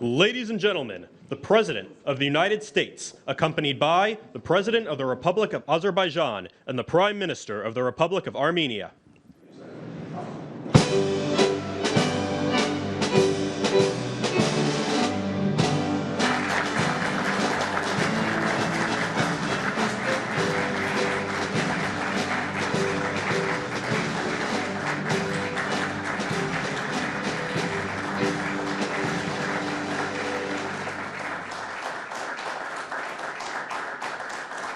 Ladies and gentlemen, the President of the United States, accompanied by the President of the Republic of Azerbaijan and the Prime Minister of the Republic of Armenia.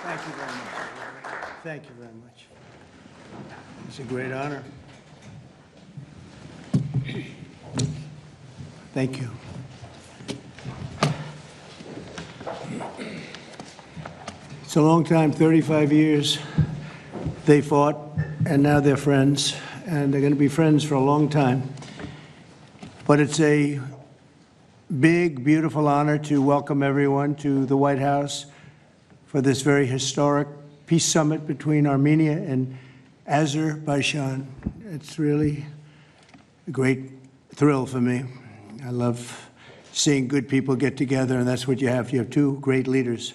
Thank you very much. Thank you very much. It's a great honor. Thank you. It's a long time, 35 years. They fought, and now they're friends, and they're going to be friends for a long time. But it's a big, beautiful honor to welcome everyone to the White House for this very historic peace summit between Armenia and Azerbaijan. It's really a great thrill for me. I love seeing good people get together, and that's what you have. You have two great leaders.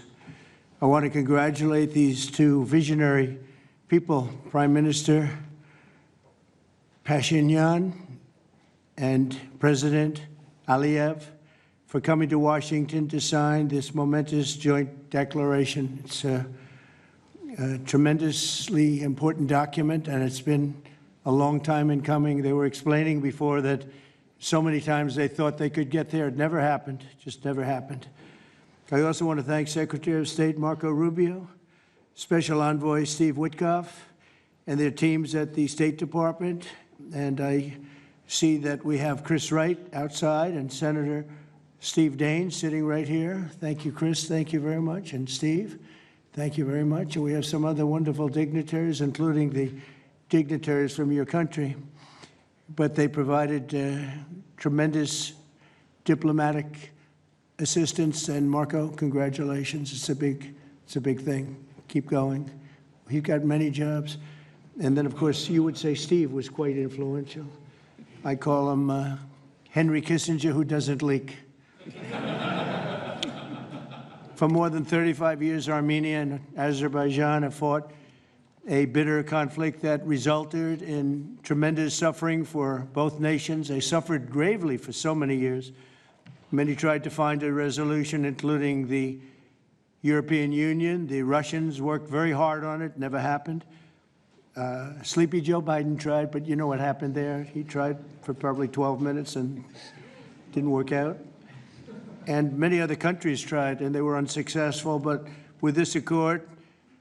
I want to congratulate these two visionary people, Prime Minister Pashinyan and President Aliyev, for coming to Washington to sign this momentous joint declaration. It's a tremendously important document, and it's been a long time in coming. They were explaining before that so many times they thought they could get there. It never happened, just never happened. I also want to thank Secretary of State Marco Rubio, Special Envoy Steve Witkoff, and their teams at the State Department. And I see that we have Chris Wright outside and Senator Steve Daines sitting right here. Thank you, Chris. Thank you very much. And Steve, thank you very much. And we have some other wonderful dignitaries, including the dignitaries from your country. But they provided tremendous diplomatic assistance. And Marco, congratulations. It's a big thing. Keep going. You've got many jobs. And then, of course, you would say Steve was quite influential. I call him Henry Kissinger who doesn't leak. For more than 35 years, Armenia and Azerbaijan have fought a bitter conflict that resulted in tremendous suffering for both nations. They suffered gravely for so many years. Many tried to find a resolution, including the European Union. The Russians worked very hard on it, never happened. Sleepy Joe Biden tried, but you know what happened there. He tried for probably 12 minutes and didn't work out. And many other countries tried, and they were unsuccessful. But with this accord,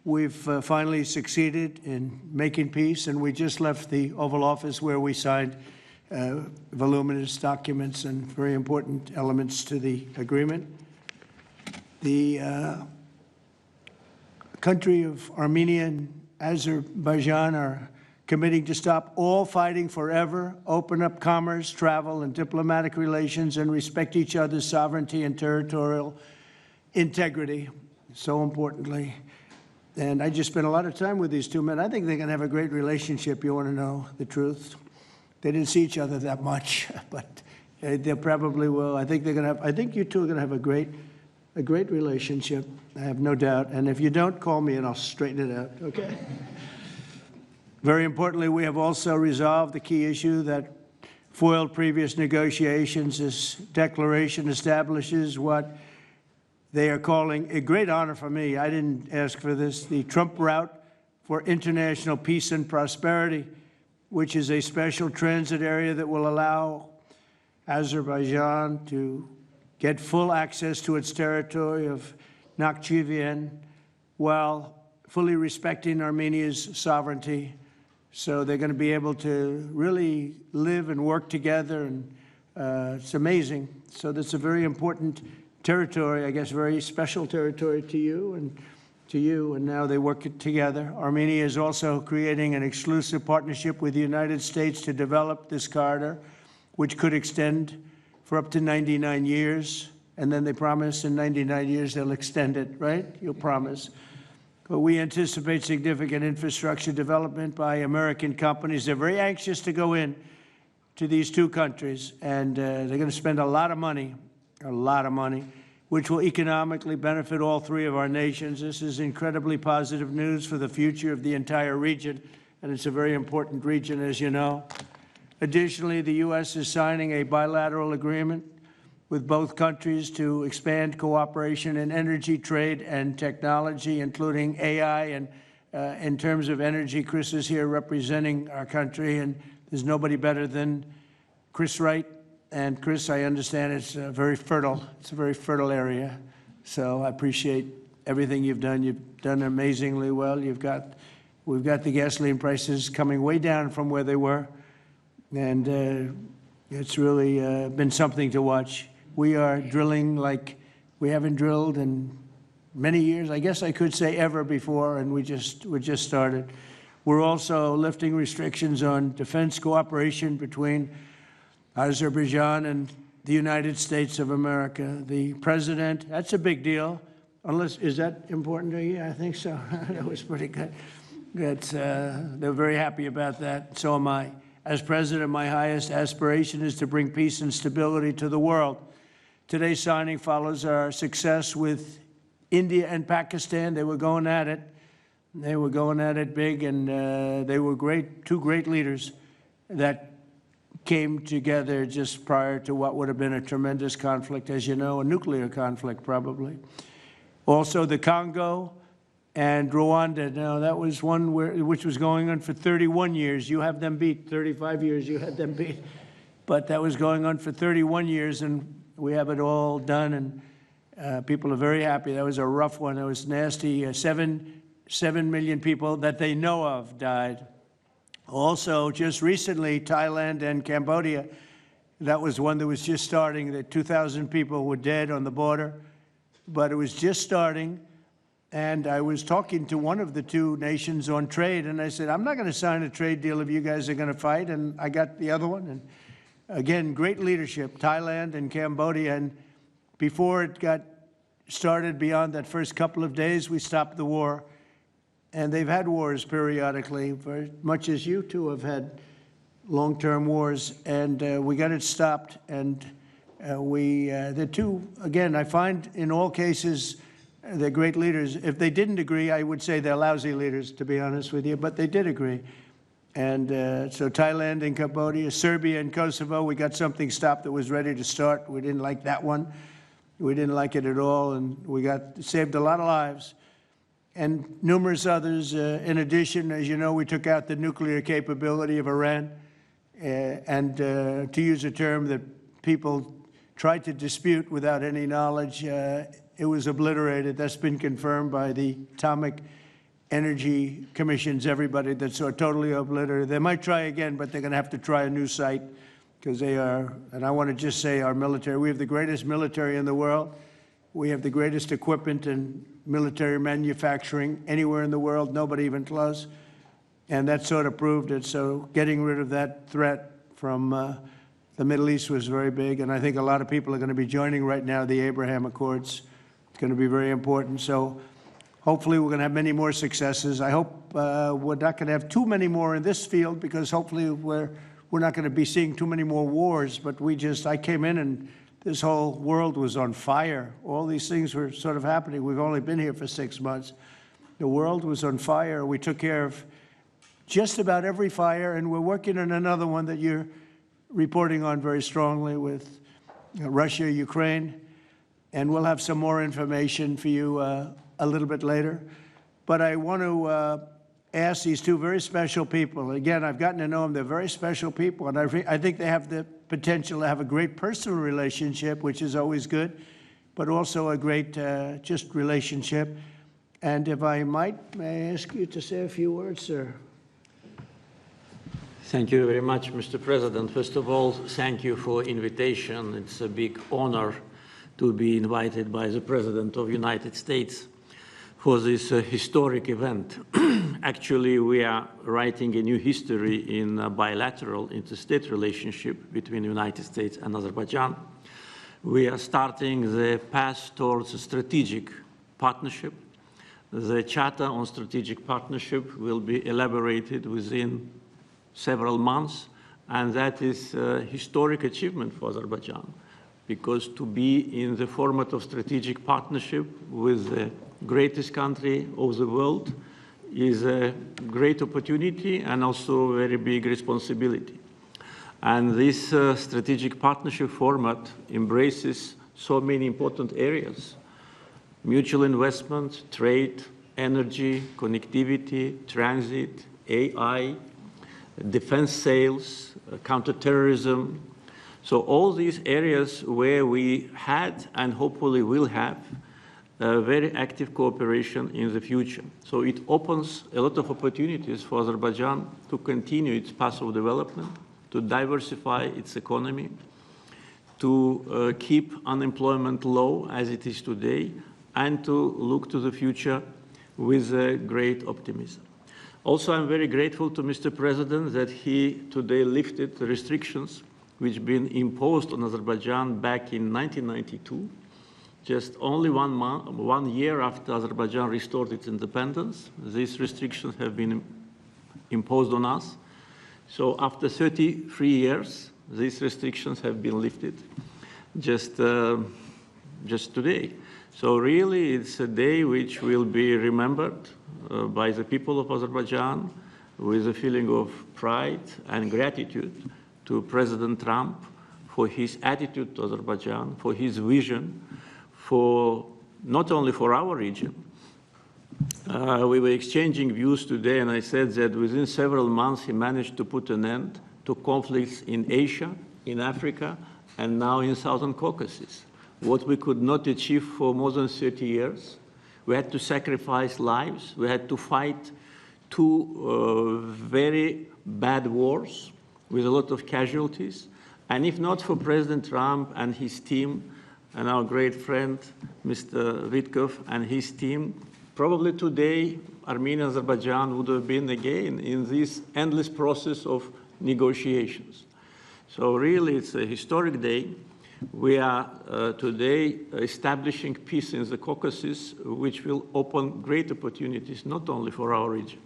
we've finally succeeded in making peace, and we just left the Oval Office where we signed voluminous documents and very important elements to the agreement. The country of Armenia and Azerbaijan are committing to stop all fighting forever, open up commerce, travel, and diplomatic relations, and respect each other's sovereignty and territorial integrity, so importantly. And I just spent a lot of time with these two men. I think they're going to have a great relationship. You want to know the truth? They didn't see each other that much, but they probably will. I think they're going to have. I think you two are going to have a great relationship. I have no doubt. And if you don't, call me and I'll straighten it out. Okay. Very importantly, we have also resolved the key issue that foiled previous negotiations. This declaration establishes what they are calling a great honor for me. I didn't ask for this. The Trump route for international peace and prosperity, which is a special transit area that will allow Azerbaijan to get full access to its territory of Nakhchivan while fully respecting Armenia's sovereignty. So they're going to be able to really live and work together, and it's amazing. So that's a very important territory, I guess, very special territory to you, and now they work together. Armenia is also creating an exclusive partnership with the United States to develop this corridor, which could extend for up to 99 years. And then they promise in 99 years they'll extend it, right? You'll promise. But we anticipate significant infrastructure development by American companies. They're very anxious to go in to these two countries, and they're going to spend a lot of money a lot of money, which will economically benefit all three of our nations. This is incredibly positive news for the future of the entire region, and it's a very important region, as you know. Additionally, the U.S. is signing a bilateral agreement with both countries to expand cooperation in energy, trade, and technology, including AI. And in terms of energy, Chris is here representing our country, and there's nobody better than Chris Wright. And Chris, I understand it's very fertile. It's a very fertile area. So I appreciate everything you've done. You've done amazingly well. We've got the gasoline prices coming way down from where they were. And it's really been something to watch. We are drilling like we haven't drilled in many years, I guess I could say ever before, and we just started. We're also lifting restrictions on defense cooperation between Azerbaijan and the United States of America. The president, that's a big deal. Is that important to you? I think so. That was pretty good. They're very happy about that. So am I. As president, my highest aspiration is to bring peace and stability to the world. Today's signing follows our success with India and Pakistan. They were going at it. They were going at it big, and they were great, two great leaders that came together just prior to what would have been a tremendous conflict, as you know, a nuclear conflict probably. Also the Congo and Rwanda. Now that was one which was going on for 31 years. You have them beat. 35 years you had them beat. But that was going on for 31 years, and we have it all done, and people are very happy. That was a rough one. That was nasty. 7 million people that they know of died. Also, just recently, Thailand and Cambodia, that was one that was just starting. That 2,000 people were dead on the border, but it was just starting. And I was talking to one of the two nations on trade, and I said, I'm not going to sign a trade deal if you guys are going to fight. And I got the other one. And again, great leadership, Thailand and Cambodia. And before it got started, beyond that first couple of days, we stopped the war. And they've had wars periodically, for much as you two have had long-term wars. And we got it stopped. And the two, again, I find in all cases, they're great leaders. If they didn't agree, I would say they're lousy leaders, to be honest with you. But they did agree. And so Thailand and Cambodia, Serbia and Kosovo, we got something stopped that was ready to start. We didn't like that one. We didn't like it at all. And we saved a lot of lives. And numerous others. In addition, as you know, we took out the nuclear capability of Iran. And to use a term that people tried to dispute without any knowledge, it was obliterated. That's been confirmed by the Atomic Energy Commissions, everybody, that's totally obliterated. They might try again, but they're going to have to try a new site because they are, and I want to just say our military, we have the greatest military in the world. We have the greatest equipment and military manufacturing anywhere in the world, nobody even close. And that sort of proved it. So getting rid of that threat from the Middle East was very big. And I think a lot of people are going to be joining right now the Abraham Accords. It's going to be very important. So hopefully we're going to have many more successes. I hope we're not going to have too many more in this field because hopefully we're not going to be seeing too many more wars. But I came in and this whole world was on fire. All these things were sort of happening. We've only been here for 6 months. The world was on fire. We took care of just about every fire, and we're working on another one that you're reporting on very strongly with Russia, Ukraine. And we'll have some more information for you a little bit later. But I want to ask these two very special people. Again, I've gotten to know them. They're very special people. And I think they have the potential to have a great personal relationship, which is always good, but also a great just relationship. And if I might, may I ask you to say a few words, sir? Thank you very much, Mr. President. First of all, thank you for invitation. It's a big honor to be invited by the President of the United States for this historic event. Actually, we are writing a new history in a bilateral interstate relationship between the United States and Azerbaijan. We are starting the path towards a strategic partnership. The Charter on Strategic Partnership will be elaborated within several months, and that is a historic achievement for Azerbaijan. because to be in the format of strategic partnership with the greatest country of the world is a great opportunity and also a very big responsibility. And this strategic partnership format embraces so many important areas: mutual investment, trade, energy, connectivity, transit, AI, defense sales, counterterrorism. So all these areas where we had and hopefully will have very active cooperation in the future. So it opens a lot of opportunities for Azerbaijan to continue its path of development, to diversify its economy, to keep unemployment low as it is today, and to look to the future with great optimism. Also, I'm very grateful to Mr. President that he today lifted the restrictions which have been imposed on Azerbaijan back in 1992, just only 1 year after Azerbaijan restored its independence. These restrictions have been imposed on us. So after 33 years, these restrictions have been lifted just today. So really, it's a day which will be remembered by the people of Azerbaijan with a feeling of pride and gratitude to President Trump for his attitude to Azerbaijan, for his vision, for not only for our region. We were exchanging views today, and I said that within several months he managed to put an end to conflicts in Asia, in Africa, and now in Southern Caucasus. What we could not achieve for more than 30 years. We had to sacrifice lives. We had to fight two very bad wars with a lot of casualties. And if not for President Trump and his team, and our great friend, Mr. Vitkov and his team, probably today, Armenia and Azerbaijan would have been again in this endless process of negotiations. So really, it's a historic day. We are today establishing peace in the Caucasus, which will open great opportunities, not only for our region.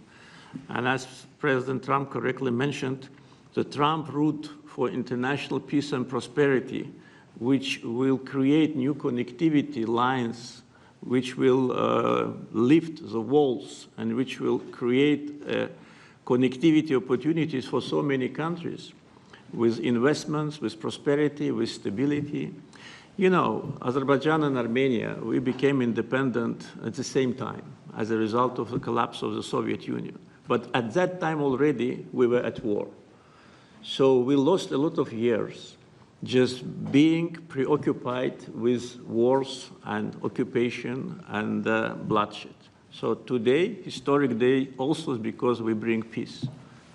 And as President Trump correctly mentioned, the Trump route for international peace and prosperity, which will create new connectivity lines, which will lift the walls, and which will create connectivity opportunities for so many countries, with investments, with prosperity, with stability. You know, Azerbaijan and Armenia, we became independent at the same time as a result of the collapse of the Soviet Union. But at that time already, we were at war. So we lost a lot of years just being preoccupied with wars and occupation and bloodshed. So today, historic day, also is because we bring peace.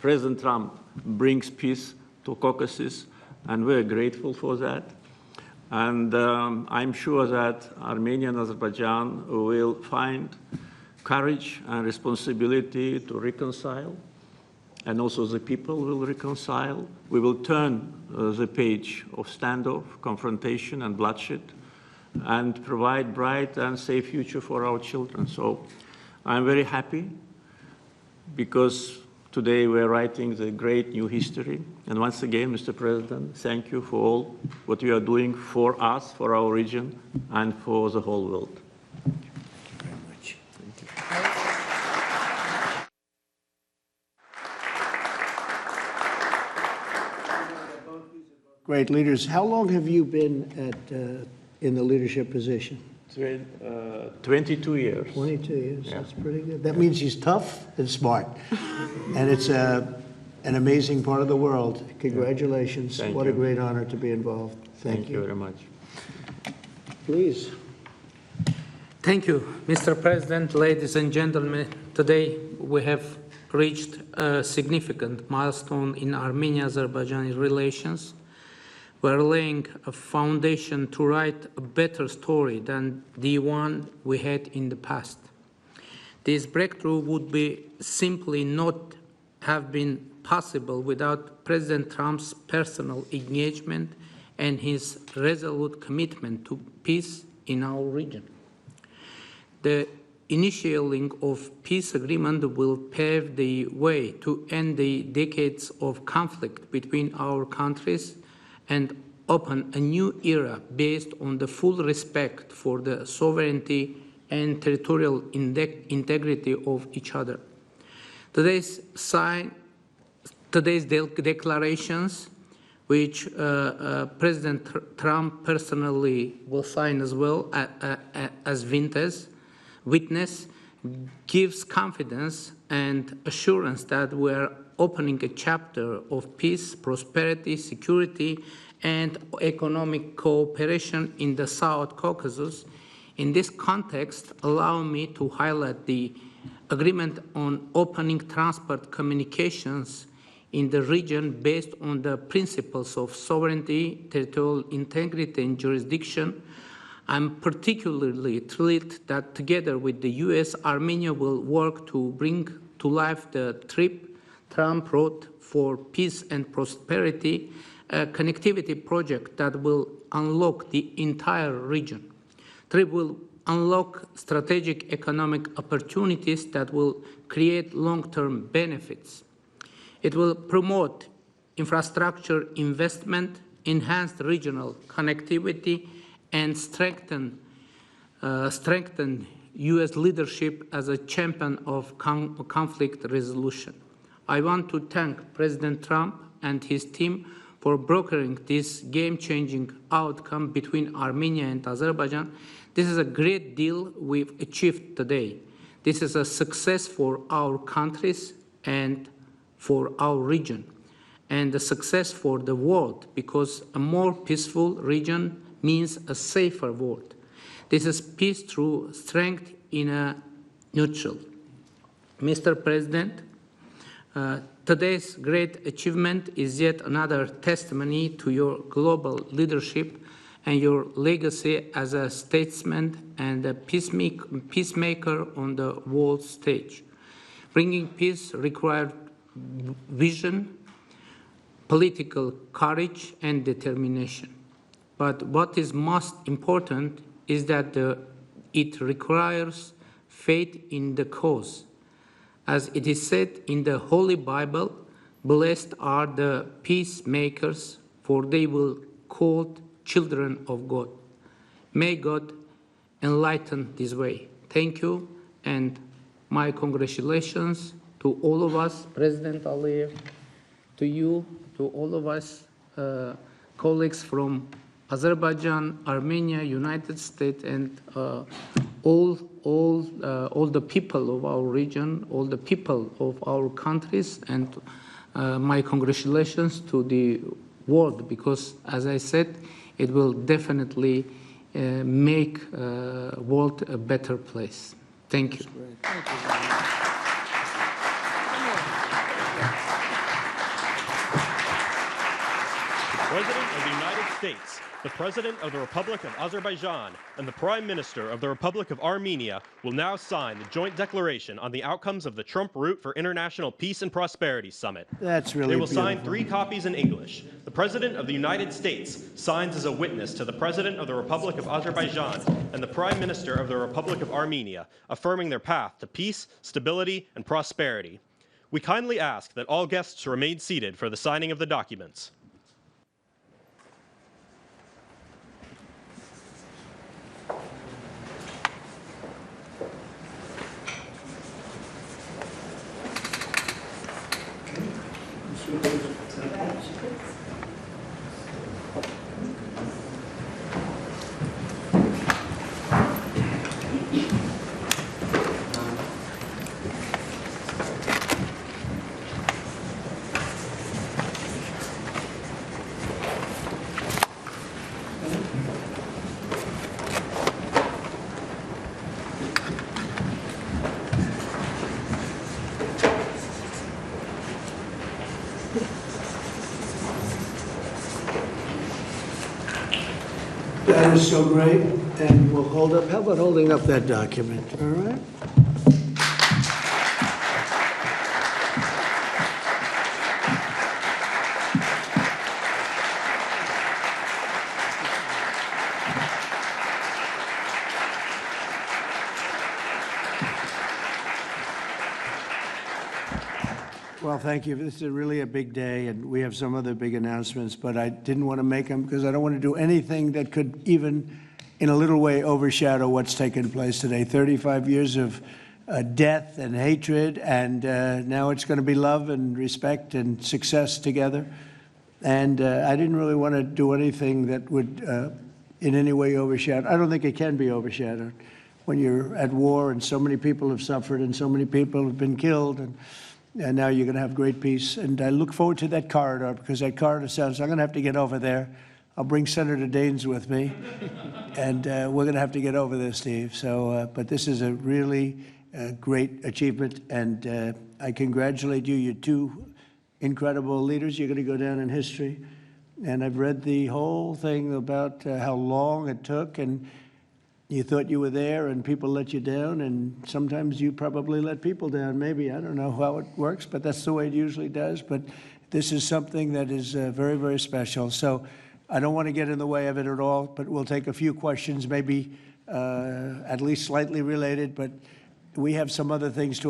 President Trump brings peace to Caucasus, and we're grateful for that. And I'm sure that Armenia and Azerbaijan will find courage and responsibility to reconcile, and also the people will reconcile. We will turn the page of standoff, confrontation, and bloodshed, and provide bright and safe future for our children. So I'm very happy because today we're writing the great new history. And once again, Mr. President, thank you for all what you are doing for us, for our region, and for the whole world. Thank you very much. Thank you. Great leaders. How long have you been in the leadership position? 22 years. 22 years. Yeah. That's pretty good. That means he's tough and smart. And it's an amazing part of the world. Congratulations. Thank What you. a great honor to be involved. Thank you very much. Please. Thank you, Mr. President, ladies and gentlemen. Today we have reached a significant milestone in Armenian-Azerbaijani relations. We're laying a foundation to write a better story than the one we had in the past. This breakthrough would be simply not have been possible without President Trump's personal engagement and his resolute commitment to peace in our region. The initiating of peace agreement will pave the way to end the decades of conflict between our countries and open a new era based on the full respect for the sovereignty and territorial integrity of each other. Today's declarations, which President Trump personally will sign as well as witness, gives confidence and assurance that we are opening a chapter of peace, prosperity, security, and economic cooperation in the South Caucasus. In this context, allow me to highlight the agreement on opening transport communications in the region based on the principles of sovereignty, territorial integrity, and jurisdiction. I'm particularly thrilled that together with the US, Armenia will work to bring to life the TRIP, Trump Road for Peace and Prosperity, a connectivity project that will unlock the entire region. TRIP will unlock strategic economic opportunities that will create long-term benefits. It will promote infrastructure investment, enhance regional connectivity, and strengthen U.S. leadership as a champion of conflict resolution. I want to thank President Trump and his team for brokering this game-changing outcome between Armenia and Azerbaijan. This is a great deal we've achieved today. This is a success for our countries and for our region, and a success for the world, because a more peaceful region means a safer world. This is peace through strength in a nutshell. Mr. President, today's great achievement is yet another testimony to your global leadership and your legacy as a statesman and a peacemaker on the world stage. Bringing peace required vision, political courage, and determination. But what is most important is that it requires faith in the cause. As it is said in the Holy Bible, blessed are the peacemakers, for they will be called children of God. May God enlighten this way. Thank you, and my congratulations to all of us, President Aliyev, to you, to all of us, colleagues from Azerbaijan, Armenia, United States, and all the people of our region, all the people of our countries, and my congratulations to the world, because, as I said, it will definitely make the world a better place. Thank you. Thank you very much. President of the United States, the President of the Republic of Azerbaijan, and the Prime Minister of the Republic of Armenia will now sign the joint declaration on the outcomes of the Trump Route for International Peace and Prosperity Summit. That's really They will beautiful. sign 3 copies in English. The President of the United States signs as a witness to the President of the Republic of Azerbaijan and the Prime Minister of the Republic of Armenia, affirming their path to peace, stability, and prosperity. We kindly ask that all guests remain seated for the signing of the documents. That is so great, and we'll hold up, how about holding up that document, all right? Well, thank you. This is really a big day, and we have some other big announcements, but I didn't want to make them because I don't want to do anything that could even, in a little way, overshadow what's taken place today. 35 years of death and hatred, and now it's going to be love and respect and success together. And I didn't really want to do anything that would in any way overshadow. I don't think it can be overshadowed when you're at war and so many people have suffered and so many people have been killed, and now you're going to have great peace. And I look forward to that corridor, because that corridor sounds, I'm going to have to get over there. I'll bring Senator Daines with me, and we're going to have to get over there, Steve. So, but this is a really great achievement, and I congratulate you. You're two incredible leaders. You're going to go down in history. And I've read the whole thing about how long it took, and you thought you were there and people let you down, and sometimes you probably let people down, maybe. I don't know how it works, but that's the way it usually does. But this is something that is very, very special. So I don't want to get in the way of it at all, but we'll take a few questions, maybe at least slightly related, but we have some other things to